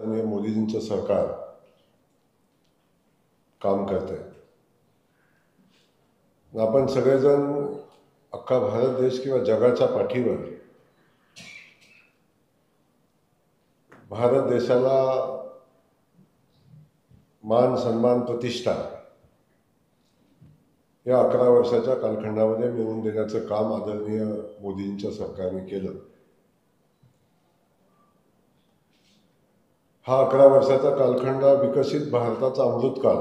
आणि मोदीजींचं सरकार काम करते. आपण सगळेजण अख्खा भारत देश किंवा जगाच्या पाठीवर भारत देशाला मान सन्मान प्रतिष्ठा या 11 वर्षाच्या कालखंडामध्ये मिळवून देण्याचं काम आदरणीय मोदींच्या सरकारने केलं. हा 11 वर्षाचा कालखंड विकसित भारताचा अमृतकाल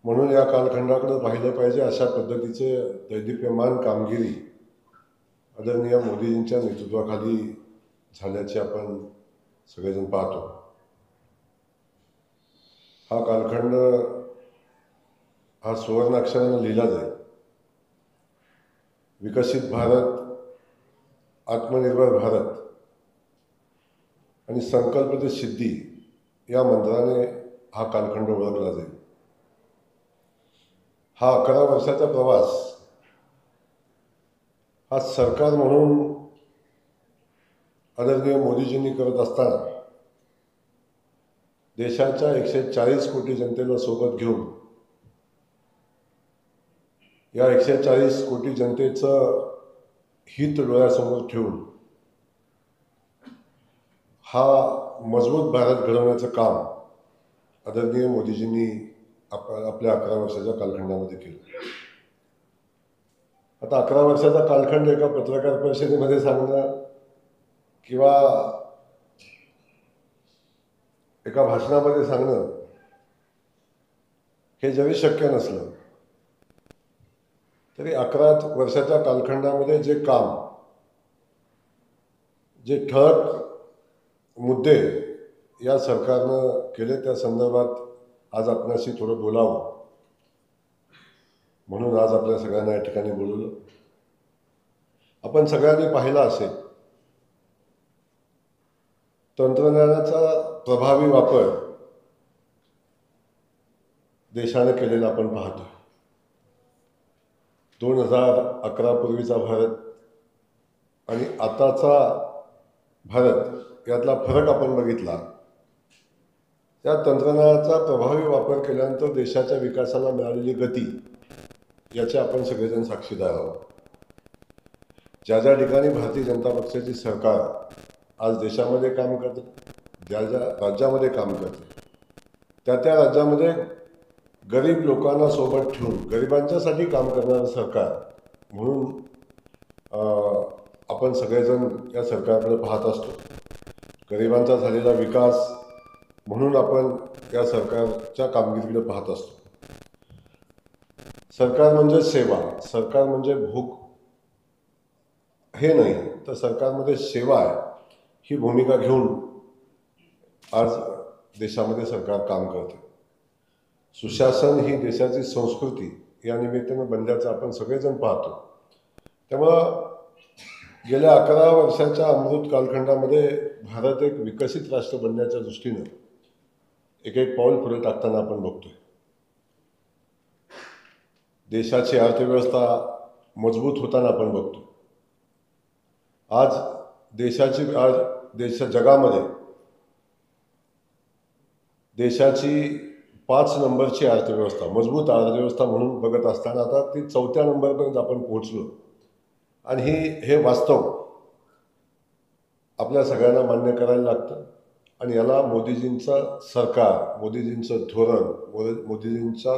म्हणून या कालखंडाकडे पाहिलं पाहिजे अशा पद्धतीचे दैदिप्यमान कामगिरी आदरणीय मोदीजींच्या नेतृत्वाखाली झाल्याचे आपण सगळेजण पाहतो. हा कालखंड हा सुवर्ण अक्षराने लिहिला जाईल. विकसित भारत, आत्मनिर्भर भारत आणि संकल्पित सिद्धी या मंत्राने हा कालखंड ओळखला जाईल. हा 11 वर्षाचा प्रवास हा सरकार म्हणून आदरणीय मोदीजींनी करत असताना देशाच्या 140 कोटी जनतेला सोबत घेऊन या 140 कोटी जनतेचं हित डोळ्यासमोर ठेवून हा मजबूत भारत घडवण्याचं काम आदरणीय मोदीजींनी आपल्या 11 वर्षाच्या कालखंडामध्ये केलं. आता 11 वर्षाचा कालखंड एका पत्रकार परिषदेमध्ये सांगणं किंवा एका भाषणामध्ये सांगणं हे जरी शक्य नसलं तरी 11 वर्षाच्या कालखंडामध्ये जे काम, जे ठळक मुद्दे या सरकारनं केले त्या संदर्भात आज आपल्याशी थोडं बोलावं म्हणून आज आपल्या सगळ्यांना या ठिकाणी बोलवलं. आपण सगळ्यांनी पाहिलं असेल तंत्रज्ञानाचा प्रभावी वापर देशाने केलेला आपण पाहतो. 2011 पूर्वीचा भारत आणि आताचा भारत यातला फरक आपण बघितला. त्या तंत्रज्ञानाचा प्रभावी वापर केल्यानंतर देशाच्या विकासाला मिळालेली गती याचे आपण सगळेजण साक्षीदार आहोत. ज्या ज्या ठिकाणी भारतीय जनता पक्षाची सरकार आज देशामध्ये काम करते, ज्या ज्या राज्यामध्ये काम करते त्या त्या राज्यामध्ये गरीब लोकांना सोबत ठेवून गरिबांच्यासाठी काम करणारं सरकार म्हणून आपण सगळेजण या सरकारकडे पाहत असतो. गरिबांचा झालेला विकास म्हणून आपण या सरकारच्या कामगिरीकडे पाहत असतो. सरकार म्हणजे सेवा, सरकार म्हणजे भूक हे नाही तर सरकारमध्ये सेवा आहे ही भूमिका घेऊन आज देशामध्ये सरकार काम करते. सुशासन ही देशाची संस्कृती या निमित्तानं बनल्याचं आपण सगळेजण पाहतो. त्यामुळं गेल्या 11 वर्षाच्या अमृत कालखंडामध्ये भारत एक विकसित राष्ट्र बनण्याच्या दृष्टीनं एक एक पाऊल पुढे टाकताना आपण बघतोय. देशाची अर्थव्यवस्था मजबूत होताना आपण बघतो. आज जगामध्ये देशाची 5 नंबरची अर्थव्यवस्था, मजबूत अर्थव्यवस्था म्हणून बघत असताना आता ती 4थ्या नंबरपर्यंत आपण पोहोचलो. आणि हे वास्तव आपल्या सगळ्यांना मान्य करायला लागतं. आणि याला मोदीजींचं सरकार, मोदीजींचं धोरण, मोदीजींचा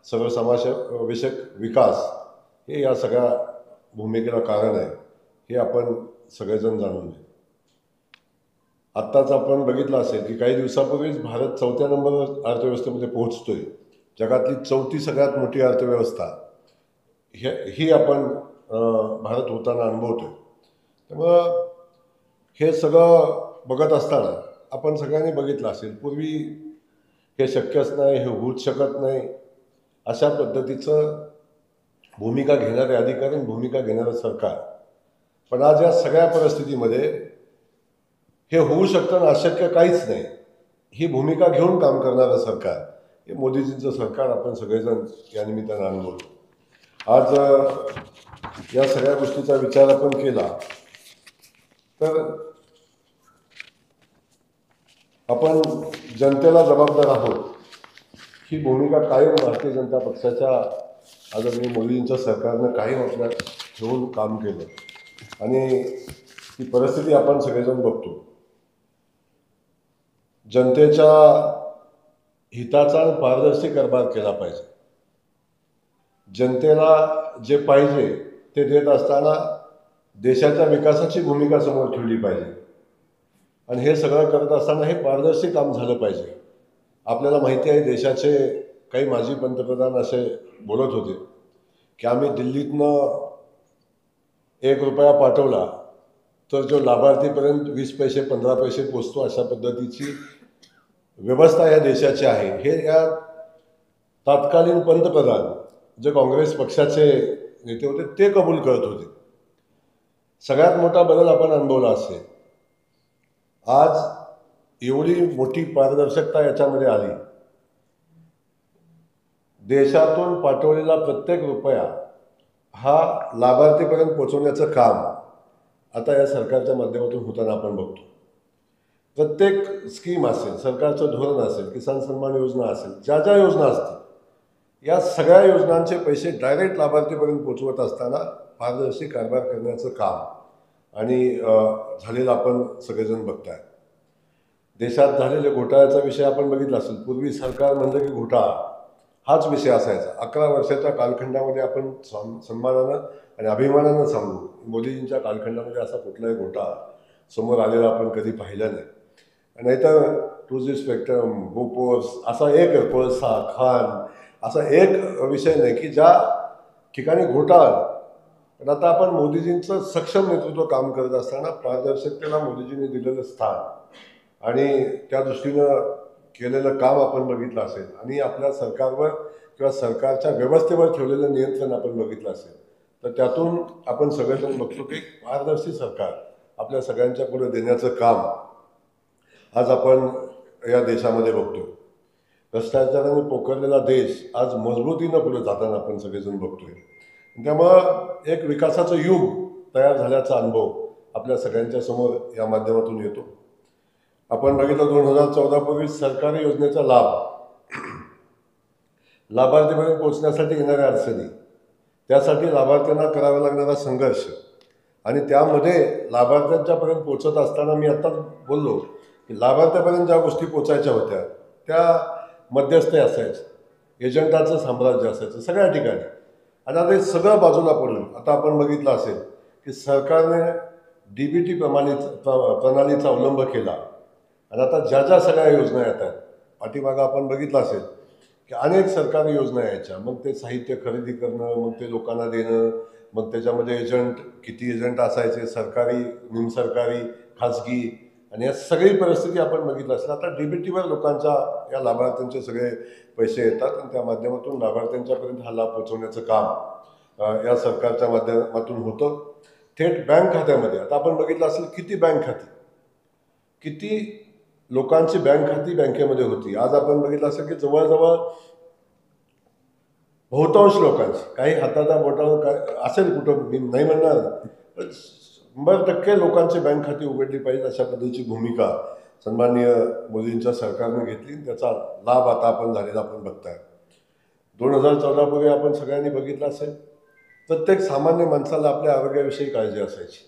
सर्वसमावेशक विकास हे या सगळ्या भूमिकेला कारण आहे हे आपण सगळेजण जाणून घ्या. आत्ताच आपण बघितलं असेल की काही दिवसापूर्वीच भारत 4थ्या नंबर अर्थव्यवस्थेमध्ये पोहोचतोय. जगातली 4थी सगळ्यात मोठी अर्थव्यवस्था ही आपण भारत होताना अनुभवतोय. त्यामुळं हे सगळं बघत असताना आपण सगळ्यांनी बघितलं असेल पूर्वी हे शक्यच नाही, हे होऊच शकत नाही अशा पद्धतीचं भूमिका घेणारे अधिकारी, भूमिका घेणारं सरकार. पण आज या सगळ्या परिस्थितीमध्ये हे होऊ शकतं ना, अशक्य काहीच नाही ही भूमिका घेऊन काम करणारं सरकार हे मोदीजींचं सरकार आपण सगळेजण या निमित्तानं अनुभवतो. आज या सगळ्या गोष्टीचा विचार आपण केला तर आपण जनतेला जबाबदार आहोत ही भूमिका कायम भारतीय जनता पक्षाच्या आदरणीय मोदींच्या सरकारनं कायम आपल्या घेऊन काम केलं आणि ती परिस्थिती आपण सगळेजण बघतो. जनतेच्या हिताचा आणि पारदर्शी कारभार केला पाहिजे. जनतेला जे पाहिजे ते देत असताना देशाच्या विकासाची भूमिका समोर ठेवली पाहिजे आणि हे सगळं करत असताना हे पारदर्शी काम झालं पाहिजे. आपल्याला माहिती आहे देशाचे काही माजी पंतप्रधान असे बोलत होते की आम्ही दिल्लीतनं 1 रुपया पाठवला तर जो लाभार्थीपर्यंत 20 पैसे 15 पैसे पोचतो अशा पद्धतीची व्यवस्था या देशाची आहे. हे या तत्कालीन पंतप्रधान जे काँग्रेस पक्षाचे नेते होते ते कबूल करत होते. सगळ्यात मोठा बदल आपण अनुभवला असेल. आज एवढी मोठी पारदर्शकता याच्यामध्ये आली. देशातून पाठवलेला प्रत्येक रुपया हा लाभार्थीपर्यंत पोहोचवण्याचं काम आता या सरकारच्या माध्यमातून होताना आपण बघतो. प्रत्येक स्कीम असेल, सरकारचं धोरण असेल, किसान सन्मान योजना असेल, ज्या ज्या योजना असतील या सगळ्या योजनांचे पैसे डायरेक्ट लाभार्थीपर्यंत पोहोचवत असताना पारदर्शी कारभार करण्याचं काम आणि झालेलं आपण सगळेजण बघताय. देशात झालेले घोटाळ्याचा विषय आपण बघितला असेल. पूर्वी सरकार म्हणलं की घोटाळा हाच विषय असायचा. 11 वर्षाच्या कालखंडामध्ये आपण सन्मानानं आणि अभिमानानं सांगू मोदीजींच्या कालखंडामध्ये असा कुठलाही घोटाळा समोर आलेला आपण कधी पाहिला नाही. नाहीतर 2G स्पेक्ट्रम, बोपोर्स असा एक कोळसा खान असा एक विषय नाही की ज्या ठिकाणी घोटाळा. पण आता आपण मोदीजींचं सक्षम नेतृत्व काम करत असताना पारदर्शकतेला मोदीजींनी दिलेलं स्थान आणि त्या दृष्टीनं केलेलं काम आपण बघितलं असेल आणि आपल्या सरकारवर किंवा सरकारच्या व्यवस्थेवर ठेवलेलं नियंत्रण आपण बघितलं असेल. तर त्यातून आपण सगळेजण बघतो की पारदर्शी सरकार आपल्या सगळ्यांच्या पुढे देण्याचं काम आज आपण या देशामध्ये बघतो. भ्रष्टाचाराने पोखरलेला देश आज मजबूतीनं पुढे जाताना आपण सगळेजण बघतोय. त्यामुळं एक विकासाचं युग तयार झाल्याचा अनुभव आपल्या सगळ्यांच्या समोर या माध्यमातून येतो. आपण बघितलं 2014 पूर्वी सरकारी योजनेचा लाभार्थीपर्यंत पोहोचण्यासाठी येणाऱ्या अडचणी, त्यासाठी लाभार्थ्यांना करावा लागणारा संघर्ष आणि त्यामध्ये लाभार्थ्यांच्यापर्यंत पोहोचत असताना मी आत्ताच बोललो की लाभार्थ्यापर्यंत ज्या गोष्टी पोचायच्या होत्या त्या मध्यस्थी असायचं, एजंटाचं साम्राज्य असायचं सगळ्या ठिकाणी. आणि आता हे सगळं बाजूला पडलं. आता आपण बघितलं असेल की सरकारने DBT प्रणालीचा अवलंब केला आणि आता ज्या ज्या सगळ्या योजना येतात पाठीमागं आपण बघितलं असेल की अनेक सरकारी योजना यायच्या. मग ते साहित्य खरेदी करणं, मग ते लोकांना देणं, मग त्याच्यामध्ये एजंट किती एजंट असायचे, सरकारी, निमसरकारी, खाजगी आणि या सगळी परिस्थिती आपण बघितलं असेल. आता DBTवर लोकांच्या या लाभार्थ्यांचे सगळे पैसे येतात आणि त्या माध्यमातून लाभार्थ्यांच्यापर्यंत हा लाभ पोहोचवण्याचं काम या सरकारच्या माध्यमातून होतं. थेट बँक खात्यामध्ये आता आपण बघितलं असेल किती बँक खाती, किती लोकांची बँक खाती बँकेमध्ये होती. आज आपण बघितलं असेल की जवळजवळ बहुतांश लोकांची, काही हाताच्या बोटावर असेल कुठं मी नाही म्हणणार, पण 100% लोकांची बँक खाती उघडली पाहिजे अशा पद्धतीची भूमिका सन्माननीय मोदींच्या सरकारने घेतली. त्याचा लाभ आता आपण झालेला आपण बघताय. 2014 पूर्वी आपण सगळ्यांनी बघितलं असेल प्रत्येक सामान्य माणसाला आपल्या आरोग्याविषयी काळजी असायची.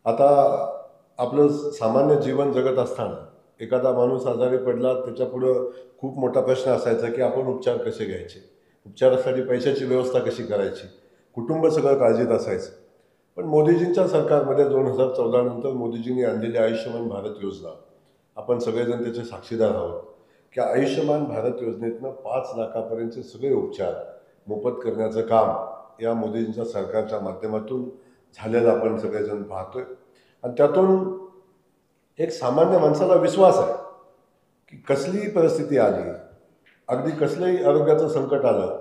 आता आपलं सामान्य जीवन जगत असताना एखादा माणूस आजारी पडला त्याच्यापुढं खूप मोठा प्रश्न असायचा की आपण उपचार कसे घ्यायचे, उपचारासाठी पैशाची व्यवस्था कशी करायची, कुटुंब सगळं काळजीत असायचं. पण मोदीजींच्या सरकारमध्ये 2014 नंतर मोदीजींनी आणलेली आयुष्यमान भारत योजना आपण सगळेजण त्याचे साक्षीदार आहोत की आयुष्यमान भारत योजनेतनं 5 लाखापर्यंतचे सगळे उपचार मोफत करण्याचं काम या मोदीजींच्या सरकारच्या माध्यमातून झालेलं आपण सगळेजण पाहतोय. आणि त्यातून एक सामान्य माणसाला विश्वास आहे की कसलीही परिस्थिती आली, अगदी कसलंही आरोग्याचं संकट आलं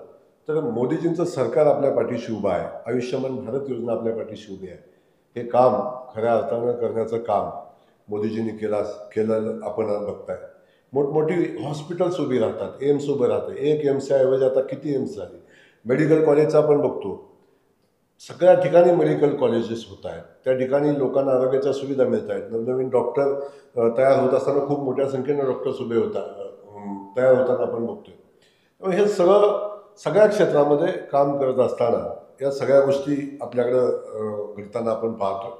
तर मोदीजींचं सरकार आपल्या पाठीशी उभं आहे. आयुष्यमान भारत योजना आपल्या पाठीशी उभी आहे. हे काम खऱ्या अर्थानं करण्याचं काम मोदीजींनी केलं आपण बघताय. मोठमोठी हॉस्पिटल्स उभी राहतात, एम्स उभं राहतं. एक एम्सच्या ऐवजी आता किती एम्स झाले. मेडिकल कॉलेजचा आपण बघतो सगळ्या ठिकाणी मेडिकल कॉलेजेस होत आहेत, त्या ठिकाणी लोकांना आरोग्याच्या सुविधा मिळत आहेत, नवनवीन डॉक्टर तयार होत असताना खूप मोठ्या संख्येने डॉक्टर्स उभे तयार होताना आपण बघतोय. त्यामुळे हे सगळ्या क्षेत्रामध्ये काम करत असताना या सगळ्या गोष्टी आपल्याकडं घडताना आपण पाहतो.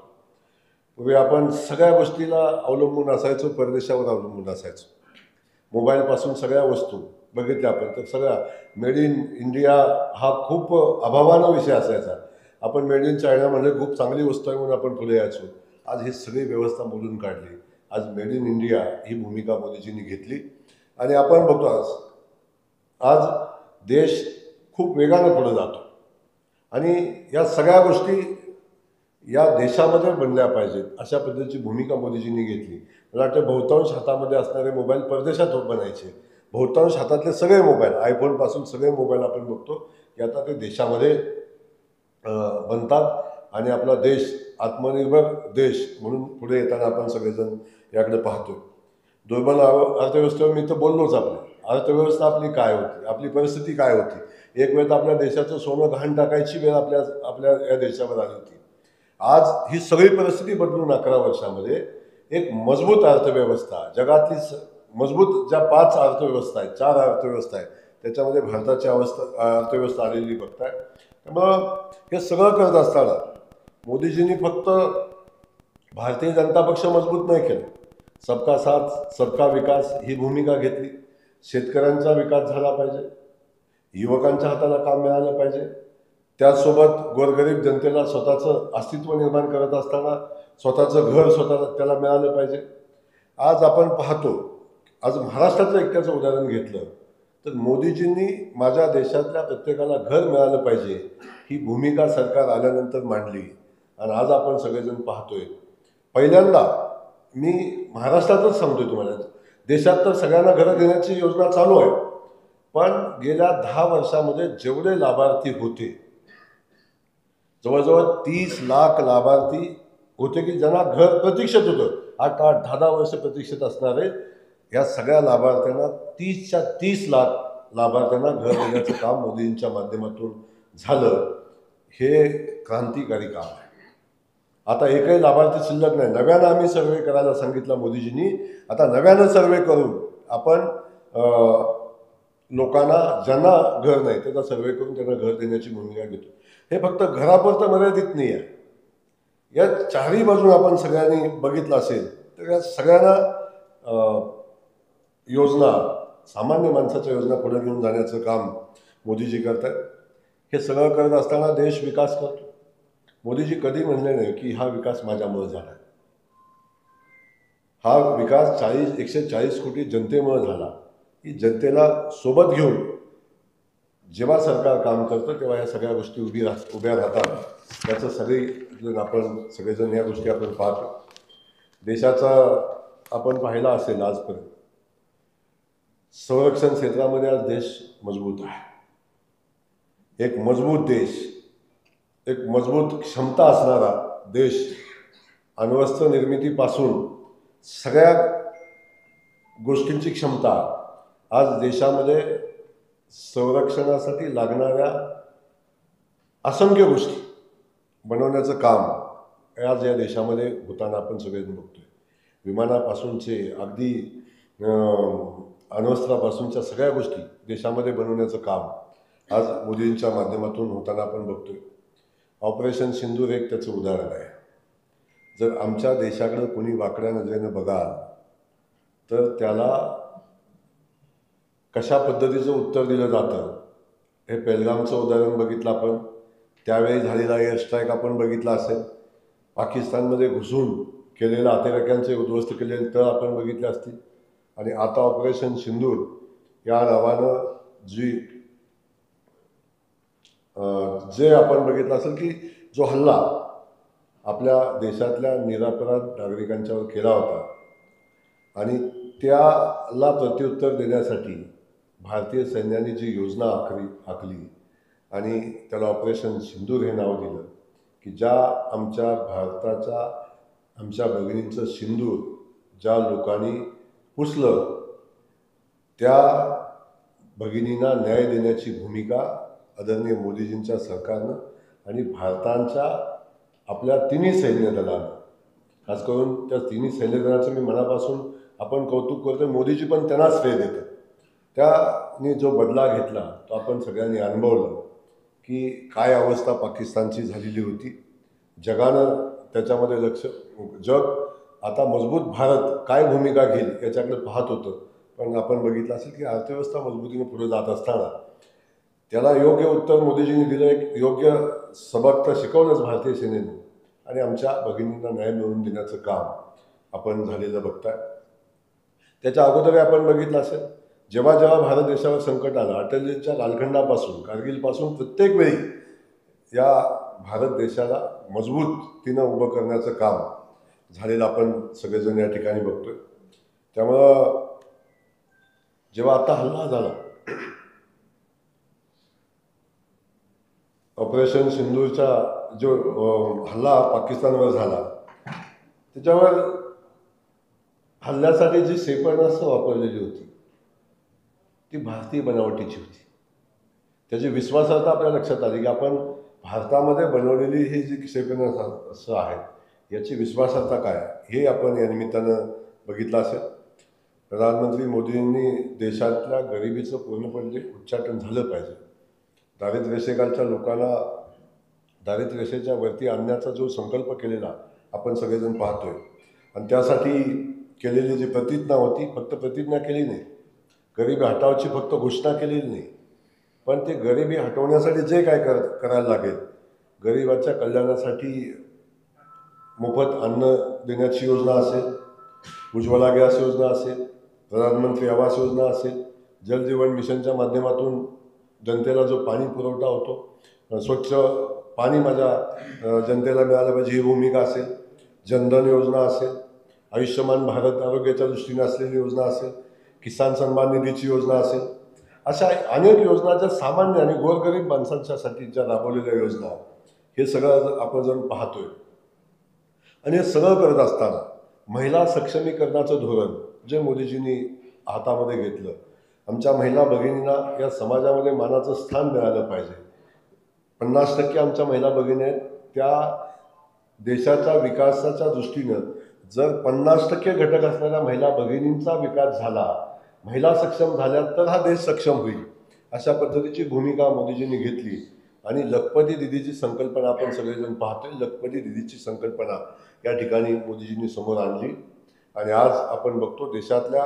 पूर्वी आपण सगळ्या गोष्टीला अवलंबून असायचो, परदेशावर अवलंबून असायचो. मोबाईलपासून सगळ्या वस्तू बघितल्या आपण तर सगळ्या मेड इन इंडिया हा खूप अभावानं विषय असायचा. आपण मेड इन चायना म्हणजे खूप चांगली वस्तू आहे म्हणून आपण पुढे यायचो. आज ही सगळी व्यवस्था मोडून काढली. आज मेड इन इंडिया ही भूमिका मोदीजींनी घेतली आणि आपण बघतो आज देश खूप वेगानं पुढे जातो आणि या सगळ्या गोष्टी या देशामध्ये बनल्या पाहिजेत अशा पद्धतीची भूमिका मोदीजींनी घेतली. मला वाटतं बहुतांश हातामध्ये असणारे मोबाईल परदेशात बनायचे. बहुतांश हातातले सगळे मोबाईल आयफोनपासून सगळे मोबाईल आपण बघतो की आता ते देशामध्ये बनतात आणि आपला देश आत्मनिर्भर देश म्हणून पुढे येताना आपण सगळेजण याकडे पाहतोय. दुर्बल अर्थव्यवस्थेवर मी तर बोललोच. अर्थव्यवस्था आपली काय होती, आपली परिस्थिती काय होती. एक वेळ तर आपल्या देशाचं सोनं गहाण टाकायची वेळ आपल्या या देशावर आली होती. आज ही सगळी परिस्थिती बदलून 11 वर्षामध्ये एक मजबूत अर्थव्यवस्था, जगातली मजबूत ज्या 5 अर्थव्यवस्था आहेत, 4 अर्थव्यवस्था आहेत, त्याच्यामध्ये भारताची अर्थव्यवस्था आलेली बघताय. त्यामुळं हे सगळं करत असताना मोदीजींनी फक्त भारतीय जनता पक्ष मजबूत नाही केलं, सबका साथ सबका विकास ही भूमिका घेतली. शेतकऱ्यांचा विकास झाला पाहिजे, युवकांच्या हाताला काम मिळालं पाहिजे, त्याचसोबत गोरगरीब जनतेला स्वतःचं अस्तित्व निर्माण करत असताना स्वतःचं घर त्याला मिळालं पाहिजे. आज आपण पाहतो, आज महाराष्ट्राचं एकट्याचं उदाहरण घेतलं तर मोदीजींनी माझ्या देशातल्या प्रत्येकाला घर मिळालं पाहिजे ही भूमिका सरकार आल्यानंतर मांडली आणि आज आपण सगळेजण पाहतोय. पहिल्यांदा मी महाराष्ट्रातच सांगतोय तुम्हाला, देशात तर सगळ्यांना घरं देण्याची योजना चालू आहे, पण गेल्या 10 वर्षामध्ये जेवढे लाभार्थी होते, जवळजवळ 30 लाख लाभार्थी होते की ज्यांना घर प्रतीक्षित होतं. 8-8, 10-10 वर्ष प्रतीक्षित असणारे या सगळ्या लाभार्थ्यांना 30च्या 30 लाख लाभार्थ्यांना घर देण्याचं काम मोदींच्या माध्यमातून झालं. हे क्रांतिकारी काम आहे. आता एकही लाभार्थी शिल्लक नाही. नव्यानं आम्ही सर्वे करायला सांगितलं मोदीजींनी. आता नव्यानं सर्वे करून आपण लोकांना ज्यांना घर नाही त्याचा सर्वे करून त्यांना घर देण्याची भूमिका घेतो. हे फक्त घरापुरतं मर्यादित नाही आहे. या चारही बाजून आपण सगळ्यांनी बघितलं असेल तर या सगळ्यांना योजना, सामान्य माणसाच्या योजना पुढे घेऊन जाण्याचं काम मोदीजी करतात. हे सगळं करत असताना देश विकास करतो. मोदीजी कधी म्हणले नाही की हा विकास माझ्यामुळे झाला. हा विकास 140 कोटी जनतेमुळे झाला. की जनतेला सोबत घेऊन जेव्हा सरकार काम करतं तेव्हा या सगळ्या गोष्टी उभ्या राहतात. त्याचं आपण सगळेजण या गोष्टी आपण पाहतो. देशाचा आपण पाहिला असेल आजपर्यंत संरक्षण क्षेत्रामध्ये आज देश मजबूत आहे. एक मजबूत देश, एक मजबूत क्षमता असणारा देश, अण्वस्त्र निर्मितीपासून सगळ्या गोष्टींची क्षमता आज देशामध्ये संरक्षणासाठी लागणाऱ्या असंख्य गोष्टी बनवण्याचं काम आज या देशामध्ये होताना आपण सगळेजण बघतोय. विमानापासूनचे अगदी अण्वस्त्रापासूनच्या सगळ्या गोष्टी देशामध्ये बनवण्याचं काम आज मोदींच्या माध्यमातून होताना आपण बघतोय. ऑपरेशन सिंदूर एक त्याचं उदाहरण आहे. जर आमच्या देशाकडे कोणी वाकड्या नजरेनं बघाल तर त्याला कशा पद्धतीचं उत्तर दिलं जातं. हे पेहलगामचं उदाहरण बघितलं आपण, त्यावेळी झालेला एअर स्ट्राईक आपण बघितला असेल. पाकिस्तानमध्ये घुसून केलेल्या अतिरेक्यांचे उद्ध्वस्त केलेले तळ आपण बघितले असतील. आणि आता ऑपरेशन सिंदूर या नावानं जे आपण बघितलं असेल की जो हल्ला आपल्या देशातल्या निरपराध नागरिकांच्यावर केला होता आणि त्याला प्रत्युत्तर देण्यासाठी भारतीय सैन्याने जी योजना आखली आणि त्याला ऑपरेशन सिंदूर हे नाव दिलं की ज्या आमच्या भगिनींचं सिंदूर ज्या लोकांनी पुसलं त्या भगिनींना न्याय देण्याची भूमिका आदरणीय मोदीजींच्या सरकारनं आणि भारताच्या आपल्या तिन्ही सैन्य दलानं, खास करून त्या तिन्ही सैन्य दलाचं मी मनापासून आपण कौतुक करतो. मोदीजी पण त्यांनाच श्रेय देतात. त्याने जो बदला घेतला तो आपण सगळ्यांनी अनुभवलं की काय अवस्था पाकिस्तानची झालेली होती. जगानं त्याच्यामध्ये जग आता मजबूत भारत काय भूमिका घेईल याच्याकडे पाहत होतं. पण आपण बघितलं असेल की अर्थव्यवस्था मजबूतीने पुढे जात असताना त्याला योग्य उत्तर मोदीजींनी दिलं. एक योग्य सबक तर शिकवलंच भारतीय सेनेनं आणि आमच्या भगिनींना न्याय मिळवून देण्याचं काम आपण झालेलं बघताय. त्याच्या अगोदर आपण बघितलं असेल जेव्हा जेव्हा भारत देशावर संकट आलं, अटलजींच्या कालखंडापासून कारगिलपासून प्रत्येक वेळी या भारत देशाला मजबूतीनं उभं करण्याचं काम झालेलं आपण सगळेजण या ठिकाणी बघतोय. त्यामुळं जेव्हा आता हल्ला झाला, ऑपरेशन सिंधूरचा जो हल्ला पाकिस्तानवर झाला, त्याच्यावर हल्ल्यासाठी जी क्षेपणास्त्र वापरलेली होती ती भारतीय बनावटीची होती. त्याची विश्वासार्हता आपल्या लक्षात आली की आपण भारतामध्ये बनवलेली ही जी क्षेपणास्त्र आहेत याची विश्वासार्हता काय हे आपण या निमित्तानं बघितलं असेल. प्रधानमंत्री मोदींनी देशातल्या गरिबीचं पूर्णपणे उच्चाटन झालं पाहिजे. दारिद्र्यरेषेखालच्या लोकांना दारिद्र्यरेषेच्या वरती आणण्याचा जो संकल्प केलेला आपण सगळेजण पाहतोय आणि त्यासाठी केलेली जी प्रतिज्ञा होती, फक्त प्रतिज्ञा केली नाही, गरिबी हटावची फक्त घोषणा केलेली नाही, पण ते गरिबी हटवण्यासाठी जे काय करायला लागेल, गरिबाच्या कल्याणासाठी मोफत अन्न देण्याची योजना असेल, उज्ज्वला गॅस योजना असेल, प्रधानमंत्री आवास योजना असेल, जल जीवन मिशनच्या माध्यमातून जनतेला जो पाणी पुरवठा होतो, स्वच्छ पाणी माझ्या जनतेला मिळालं पाहिजे ही भूमिका असेल, जनधन योजना असेल, आयुष्यमान भारत आरोग्याच्या दृष्टीने असलेली योजना असेल, किसान सन्मान निधीची योजना असेल, अशा अनेक योजना ज्या सामान्य आणि गोरगरीब माणसांच्यासाठी ज्या राबवलेल्या योजना, हे सगळं आपण जर पाहतोय. आणि हे सगळं करत असताना महिला सक्षमीकरणाचं धोरण जे मोदीजींनी हातामध्ये घेतलं, आमच्या महिला भगिनींना या समाजामध्ये मानाचं स्थान मिळालं पाहिजे. 50% आमच्या महिला भगिनी आहेत. त्या देशाच्या विकासाच्या दृष्टीनं जर 50% घटक असलेल्या महिला भगिनींचा विकास झाला, महिला सक्षम झाल्या तर हा देश सक्षम होईल. अशा पद्धतीची भूमिका मोदीजींनी घेतली आणि लखपती दिदीची संकल्पना आपण सगळेजण पाहतोय. लखपती दिदीची संकल्पना या ठिकाणी मोदीजींनी समोर आणली आणि आज आपण बघतो देशातल्या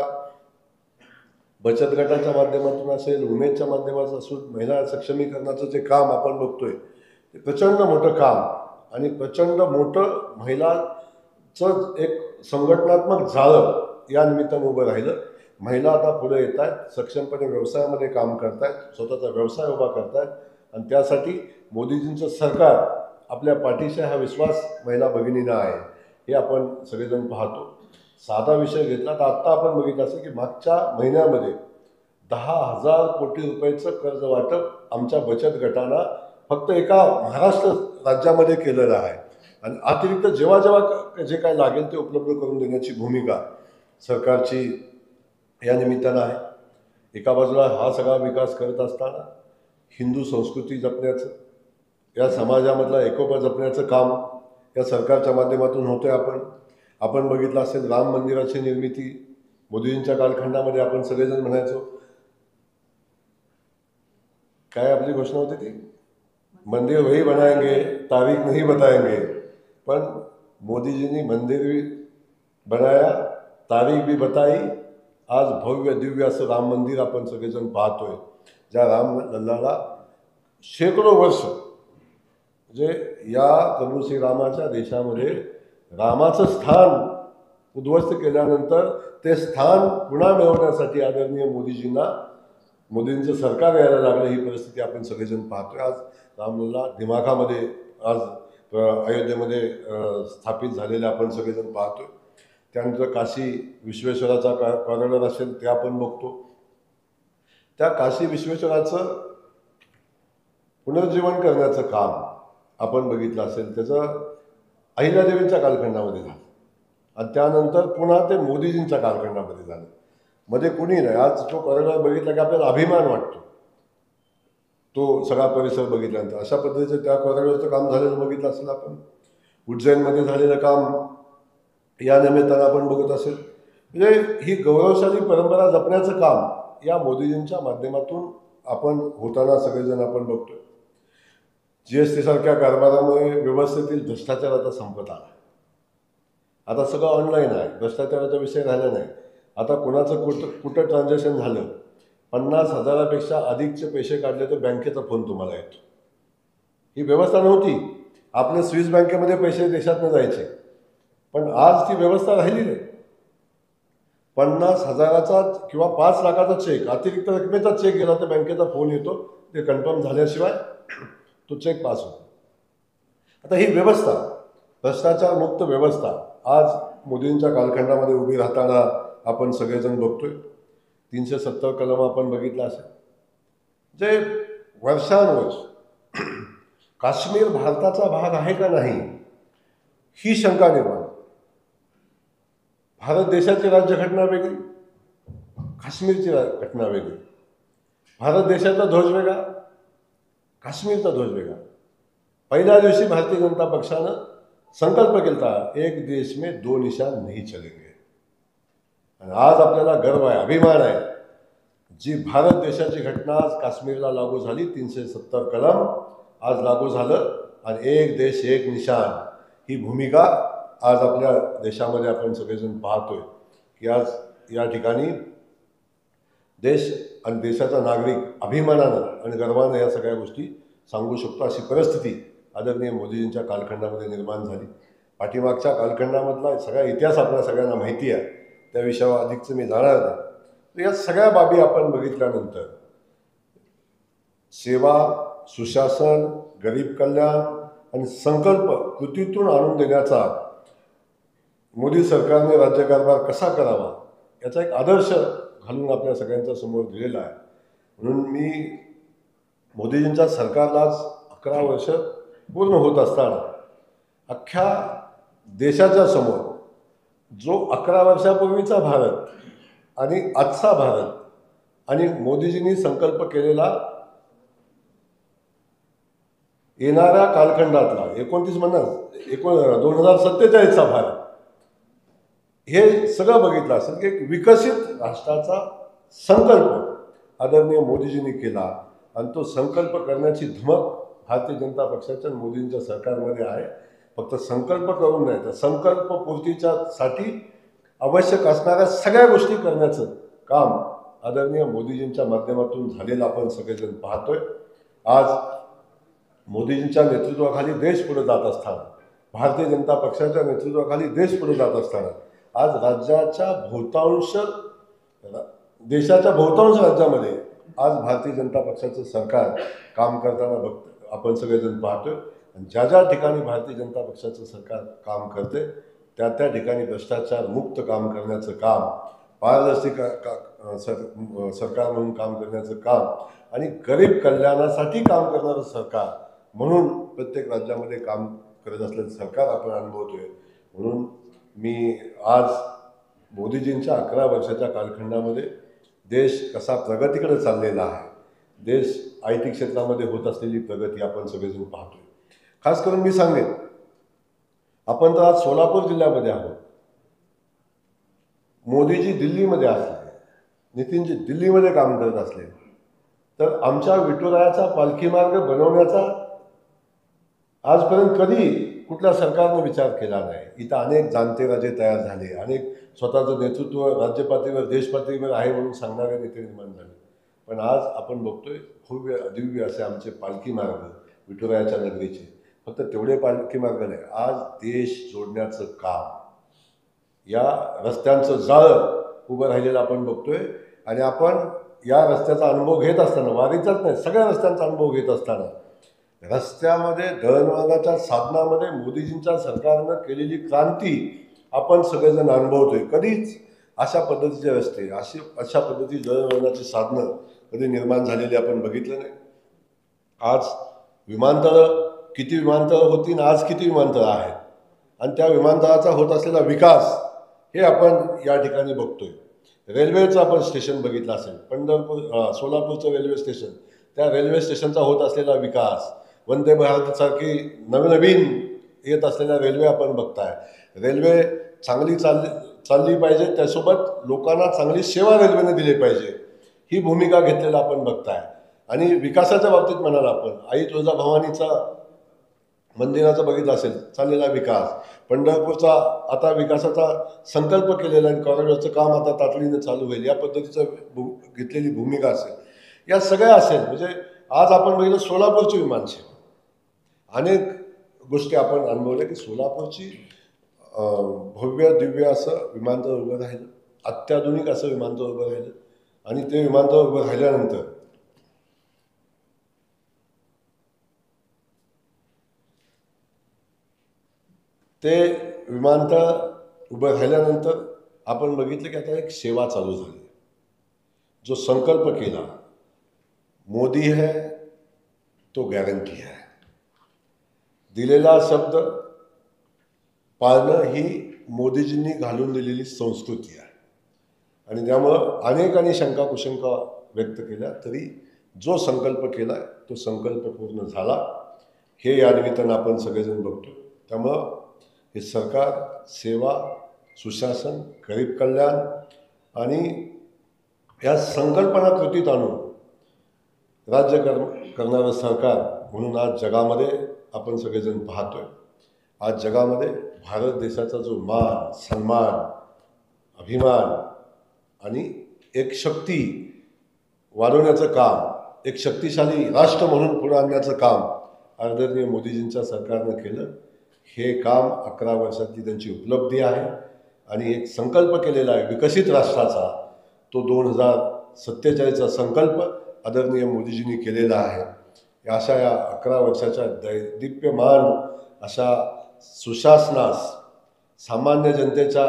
बचत गटाच्या माध्यमातून असेल, उमेदच्या माध्यमातून असेल, महिला सक्षमीकरणाचं जे काम आपण बघतोय ते प्रचंड मोठं काम आणि प्रचंड मोठं महिलाचं एक संघटनात्मक जाळं या निमित्तानं उभं राहिलं. महिला आता पुढे येत आहेत, सक्षमपणे व्यवसायामध्ये काम करत आहेत, स्वतःचा व्यवसाय उभा करत आहेत आणि त्यासाठी मोदीजींचं सरकार आपल्या पाठीशी हा विश्वास महिला भगिनींना आहे हे आपण सगळेजण पाहतो. साधा विषय घेतला तर आत्ता आपण बघितलं असेल की मागच्या महिन्यामध्ये 10,000 कोटी रुपयाचं कर्ज वाटप आमच्या बचत गटाला फक्त एका महाराष्ट्र राज्यामध्ये केलेलं आहे आणि अतिरिक्त जेव्हा जेव्हा जे काय लागेल ते उपलब्ध करून देण्याची भूमिका सरकारची या निमित्तानं आहे. एका बाजूला हा सगळा विकास करत असताना हिंदू संस्कृती जपण्याचं, या समाजामधला एकोपा जपण्याचं काम या सरकारच्या माध्यमातून होतं आहे. आपण बघितलं असेल राम मंदिराची निर्मिती मोदींच्या कालखंडामध्ये आपण सगळेजण म्हणायचो, काय आपली घोषणा होती ती, मंदिर वही बनाएंगे तारीख नहीं बताएंगे, पण मोदीजींनी मंदिर भी बनाया, तारीख भी बताई. आज भव्य दिव्य असं राम मंदिर आपण सगळेजण पाहतोय, ज्या राम लल्लाला शेकडो वर्ष म्हणजे या प्रभू श्रीरामाच्या देशामध्ये रामाचं स्थान उद्ध्वस्त केल्यानंतर ते स्थान पुन्हा मिळवण्यासाठी आदरणीय मोदींचं सरकार यायला लागलं. ही परिस्थिती आपण सगळेजण पाहतोय. आज रामलल्ला दिमाखामध्ये आज अयोध्येमध्ये स्थापित झालेले आपण सगळेजण पाहतोय. त्यानंतर काशी विश्वेश्वराचा कॉरिडॉर असेल ते आपण बघतो. त्या काशी विश्वेश्वराचं पुनर्जीवन करण्याचं काम आपण बघितलं असेल, त्याचं अहिल्यादेवींच्या कालखंडामध्ये झालं आणि त्यानंतर पुन्हा ते मोदीजींच्या कालखंडामध्ये झालं. मध्ये कुणी नाही. आज तो कॉरिडॉर बघितला की आपल्याला अभिमान वाटतो. तो सगळा परिसर बघितल्यानंतर अशा पद्धतीचं त्या कोराड्याचं काम झालेलं बघितलं असेल आपण. उज्जैनमध्ये झालेलं काम या निमित्तानं आपण बघत असेल. म्हणजे ही गौरवशाली परंपरा जपण्याचं काम या मोदीजींच्या माध्यमातून आपण होताना सगळेजण आपण बघतोय. GST सारख्या कारभारामुळे व्यवस्थेतील भ्रष्टाचार आता संपत आला. आता सगळं ऑनलाईन आहे, भ्रष्टाचाराचा विषय राहिला नाही. आता कोणाचं कुठं ट्रान्झॅक्शन झालं, 50,000पेक्षा अधिकचे पैसे काढले तर बँकेचा फोन तुम्हाला येतो. ही व्यवस्था नव्हती. आपल्या स्विस बँकेमध्ये पैसे देशातनं जायचे, पण आज ती व्यवस्था राहिली नाही. 50,000चा किंवा 5 लाखाचा चेक, अतिरिक्त रकमेचा चेक गेला तर बँकेचा फोन येतो, ते कन्फर्म झाल्याशिवाय तो चेक पास होतो. आता ही व्यवस्था, भ्रष्टाचार मुक्त व्यवस्था आज मोदींच्या कालखंडामध्ये उभी राहताना आपण सगळेजण बघतोय. 370 कलम आपण बघितलं असेल. जे वर्षानुवर्ष काश्मीर भारताचा भाग आहे का नाही ही शंका निर्माण. भारत देशाची राज्यघटना वेगळी, काश्मीरची घटना वेगळी. भारत देशाचा ध्वज वेगळा, काश्मीरचा ध्वज वेगळा. पहिल्या दिवशी भारतीय जनता पक्षानं संकल्प केला, एक देश में 2 निशान नहीं चलेंगे. आणि आज आपल्याला गर्व आहे, अभिमान आहे. जी भारत देशाची घटना आज काश्मीरला लागू झाली, 370 कलम आज लागू झालं, आणि एक देश एक निशान ही भूमिका आज आपल्या देशामध्ये आपण सगळेजण पाहतोय की आज या ठिकाणी देश आणि देशाचा नागरिक अभिमानानं आणि गर्वानं या सगळ्या गोष्टी सांगू शकतो. अशी परिस्थिती आदरणीय मोदीजींच्या कालखंडामध्ये निर्माण झाली. पाठीमागच्या कालखंडामधला सगळा इतिहास आपल्या सगळ्यांना माहिती आहे, त्या विषयावर अधिकचं मी जाणार नाही. तर या सगळ्या बाबी आपण बघितल्यानंतर सेवा, सुशासन, गरीब कल्याण आणि संकल्प कृतीतून आणून देण्याचा मोदी सरकारने राज्यकारभार कसा करावा याचा एक आदर्श घालून आपल्या सगळ्यांच्या समोर दिलेला आहे. म्हणून मी मोदीजींच्या सरकारलाच 11 वर्ष पूर्ण होत असताना अख्ख्या देशाच्या समोर जो 11 वर्षापूर्वीचा भारत आणि आजचा भारत आणि मोदीजींनी संकल्प केलेला येणाऱ्या कालखंडातला 2047चा भारत, हे सगळं बघितलं असेल की एक विकसित राष्ट्राचा संकल्प आदरणीय मोदीजींनी केला. आणि तो संकल्प करण्याची धमक भारतीय जनता पक्षाच्या मोदींच्या सरकारमध्ये आहे. फक्त संकल्प करून नाही तर संकल्पपूर्तीच्यासाठी आवश्यक असणाऱ्या सगळ्या गोष्टी करण्याचं काम आदरणीय मोदीजींच्या माध्यमातून झालेलं आपण सगळेजण पाहतोय. आज मोदीजींच्या नेतृत्वाखाली देश पुढे जात असताना, भारतीय जनता पक्षाच्या नेतृत्वाखाली देश पुढे जात असताना आज देशाच्या बहुतांश राज्यामध्ये आज भारतीय जनता पक्षाचं सरकार काम करताना आपण सगळेजण पाहतोय. आणि ज्या ज्या ठिकाणी भारतीय जनता पक्षाचं सरकार काम करते त्या त्या ठिकाणी भ्रष्टाचार मुक्त काम करण्याचं काम, पारदर्शी सरकार म्हणून काम करण्याचं काम आणि गरीब कल्याणासाठी काम करणारं सरकार म्हणून प्रत्येक राज्यामध्ये काम करत असलेलं सरकार आपण अनुभवतोय. म्हणून मी आज मोदीजींच्या 11 वर्षाच्या कालखंडामध्ये देश कसा प्रगतीकडे चाललेला आहे, देश IT क्षेत्रामध्ये होत असलेली प्रगती आपण सगळेजण पाहतोय. खास करून मी सांगेन, आपण तर आज सोलापूर जिल्ह्यामध्ये आहोत. मोदीजी दिल्लीमध्ये असले, नितीनजी दिल्लीमध्ये काम करत असले, तर आमच्या विठुरायाचा पालखी मार्ग बनवण्याचा आजपर्यंत कधी कुठल्या सरकारने विचार केला नाही. इथं अनेक जाणते राजे तयार झाले, अनेक स्वतःचं नेतृत्व राज्य पातळीवर, देश पातळीवर आहे म्हणून सांगणारे नेते निर्माण झाले. पण आज आपण बघतोय भव्य दिव्य असे आमचे पालखी मार्ग विठुरायाच्या नगरीचे. फक्त तेवढे पालखी मार्ग नाही, आज देश जोडण्याचं काम, या रस्त्यांचं जाळं उभं राहिलेलं आपण बघतोय. आणि आपण या रस्त्याचा अनुभव घेत असताना, वारीचाच नाही सगळ्या रस्त्यांचा अनुभव घेत असताना, रस्त्यामध्ये दळणवळणाच्या साधनामध्ये मोदीजींच्या सरकारनं केलेली क्रांती आपण सगळेजण अनुभवतोय. कधीच अशा पद्धतीचे रस्ते, अशा पद्धती दळणवळणाची साधनं कधी निर्माण झालेली आपण बघितलं नाही. आज विमानतळं, किती विमानतळं होती आणि आज किती विमानतळं आहेत, आणि त्या विमानतळाचा होत असलेला विकास हे आपण या ठिकाणी बघतोय. रेल्वेचं आपण स्टेशन बघितलं असेल, सोलापूरचं रेल्वे स्टेशन त्या रेल्वे स्टेशनचा होत असलेला विकास, वंदे भारतसारखी नवीन येत असलेल्या रेल्वे आपण बघताय. रेल्वे चांगली चालली पाहिजे, त्यासोबत लोकांना चांगली सेवा रेल्वेने दिली पाहिजे, ही भूमिका घेतलेला आपण बघताय. आणि विकासाच्या बाबतीत म्हणाल आपण, आई तुळजाभवानीचा मंदिराचा बघितलं असेल चाललेला विकास, पंढरपूरचा आता विकासाचा संकल्प केलेला आणि कॉरिडॉरचं काम आता तातडीने चालू होईल, या पद्धतीचं घेतलेली भूमिका असेल, या सगळ्या असेल. म्हणजे आज आपण बघितलं सोलापूरची विमानसेवा, अनेक गोष्टी आपण अनुभवल्या की सोलापूरची भव्य दिव्य असं विमानतळ उभं राहिलं, अत्याधुनिक असं विमानतळ उभं राहिलं. आणि ते विमानतळ उभं राहिल्यानंतर आपण बघितलं की आता एक सेवा चालू झाली. जो संकल्प केला मोदी है तो गॅरंटी है, दिलेला शब्द पाळणं ही मोदीजींनी घालून दिलेली संस्कृती आहे. आणि त्यामुळं अनेकांनी शंका कुशंका व्यक्त केल्या, तरी जो संकल्प केला तो संकल्प पूर्ण झाला, हे या निमित्तानं आपण सगळेजण बघतो. त्यामुळं हे सरकार सेवा, सुशासन, गरीब कल्याण आणि या संकल्पना कृतीत आणून राज्य करणारं सरकार म्हणून आज जगामध्ये आपण सगळेजण पाहतोय. आज जगामध्ये भारत देशाचा जो मान, सन्मान, अभिमान आणि एक शक्ती वाढवण्याचं काम, एक शक्तिशाली राष्ट्र म्हणून पुढे आणण्याचं काम आदरणीय मोदीजींच्या सरकारनं केलं. हे काम 11 वर्षातली त्यांची उपलब्धी आहे. आणि एक संकल्प केलेला आहे विकसित राष्ट्राचा, तो 2047चा संकल्प आदरणीय मोदीजींनी केलेला आहे. अशा या 11 वर्षाच्या दैदिप्यमान अशा सुशासनास, सामान्य जनतेच्या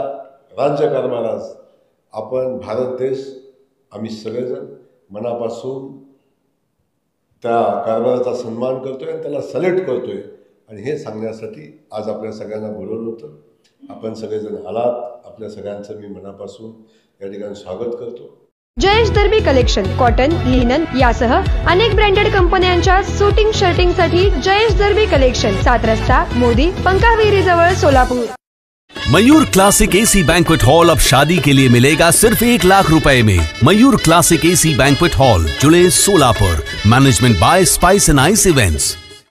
राज्यकारभारास आपण भारत देश, आम्ही सगळेजण मनापासून त्या कारभाराचा सन्मान करतोय आणि त्याला सलेक्ट करतोय. आणि हे सांगण्यासाठी आज आपल्या सगळ्यांना बोलवलं होतं. आपण सगळेजण आलात, आपल्या सगळ्यांचं मी मनापासून या ठिकाणी स्वागत करतो. जयेश दर्बी कलेक्शन कॉटन, लिनन यासह अनेक ब्रँडेड कंपन्यांच्या सूटिंग शर्टिंगसाठी जयेश दर्बी कलेक्शन, 7 रस्ता मोदी, पंकाविरी जवळ, Solapur. Mayur classic AC banquet hall अब शादी के लिए मिलेगा सिर्फ 1 लाख रुपए में। Mayur classic AC banquet hall, July, Solapur. Management by spice end ice events.